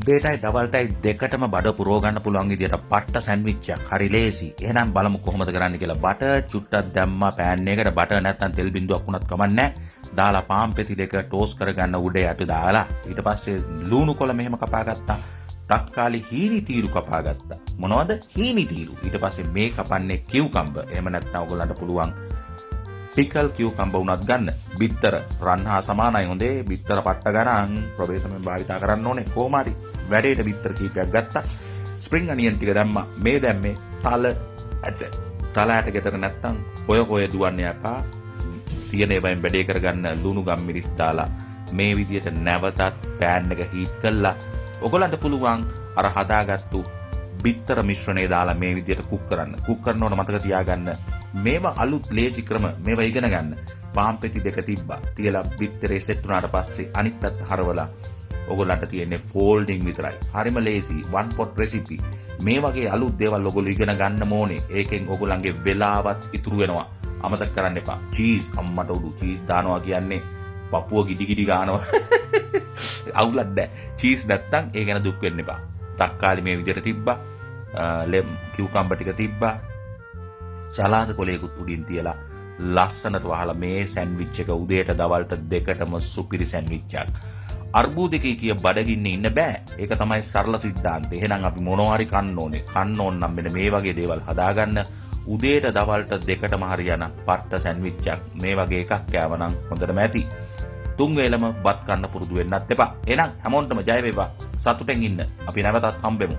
උදේටයි දවල්ටයි දෙකටම බඩ පුරව ගන්න පුළුවන් විදියට පට්ට සෑන්ඩ්විච් එකක් හරි ලේසි. එහෙනම් බලමු කොහොමද කරන්න කියලා. බටර් චුට්ටක් දැම්මා පෑන් එකකට. බටර් නැත්නම් තෙල් බින්දුවක් වුණත් කමක් නැහැ. දාලා පාන් පෙති දෙක ටෝස්ට් කරගන්න උඩ යට දාලා. ඊට පස්සේ ලුණු කොළ මෙහෙම කපා ගත්තා. තක්කාලි හීනි තීරු කපා ගත්තා. මොනවද? හීනි තීරු. ඊට පස්සේ මේ කපන්නේ කියුකම්බර්. එහෙම නැත්නම් ඔයගොල්ලන්ට පුළුවන් පිකල් කියුකම්බර් උනත් ගන්න. බිත්තර රන් හා සමානයි හොඳේ. බිත්තර පට්ට ගණන් ප්‍රවේශමෙන් භාවිතා කරන්න ඕනේ. කොහොම හරි වැඩේට බිත්තර කීපයක් ගත්තා. ස්ප්‍රින්ග් අනියන් ටික දැම්මා. මේ දැම්මේ තල ඇට. තල ඇට ගෙදර නැත්තම් කොය දුවන්න යපා. තියෙන ඒවායින් වැඩේ කරගන්න ලුණු ගම්මිරිස් දාලා මේ විදියට නැවතත් පෑන් එක හීට් කළා. ඔයගොල්ලන්ට පුළුවන් අර හදාගත්තු බිත්තර මිශ්‍රණය දාලා මේ විදියට කුක් කරන්න. කුක් කරනකොට මතක තියාගන්න මේවා අලුත් ලේසි ක්‍රම. මේවා ඉගෙන ගන්න. පාන් පෙති දෙක තිබ්බා. තියලා බිත්තරේ සෙට් වුණාට පස්සේ අනිත් පැත්ත හරවලා ඔයගොල්ලන්ට තියෙන්නේ ෆෝල්ඩින් විතරයි. හරිම ලේසි one pot recipe. මේ වගේ අලුත් දේවල් ඔයගොල්ලෝ ඉගෙන ගන්න ඕනේ. ඒකෙන් ඔයගොල්ලන්ගේ වෙලාවත් ඉතුරු වෙනවා. අමතක කරන්න එපා. චීස් අම්මට උඩු චීස් දානවා කියන්නේ පපුව ගිඩි ගානවා. අවුලක් නැහැ. චීස් නැත්තම් ඒ ගැන දුක් වෙන්න එපා. තක්කාලි මේ විදිහට තිබ්බා. කියුකම්බර් ටික තිබ්බා. සලාද කොලයකුත් උඩින් තියලා ලස්සනට වහලා මේ සෑන්ඩ්විච් එක උදේට දවල්ට දෙකටම සුපිරි සෑන්ඩ්විච් එකක්. අර්බුදකේ කිය බඩගින්නේ ඉන්න බෑ. ඒක තමයි සරල සිද්ධාන්තය. එහෙනම් අපි මොනවා හරි කන්න ඕනේ. කන්න ඕන නම් මෙන්න මේ වගේ දේවල් හදාගන්න. උදේට දවල්ට දෙකටම හරියන පට්ට සෑන්ඩ්විච් එකක් මේ වගේ එකක් කෑවනම් හොඳටම ඇති. තුන් වේලම බත් කන්න පුරුදු වෙන්නත් එපා. එහෙනම් හැමෝටම ජය වේවා. සතුටෙන් ඉන්න. අපි නැවතත් හම්බෙමු.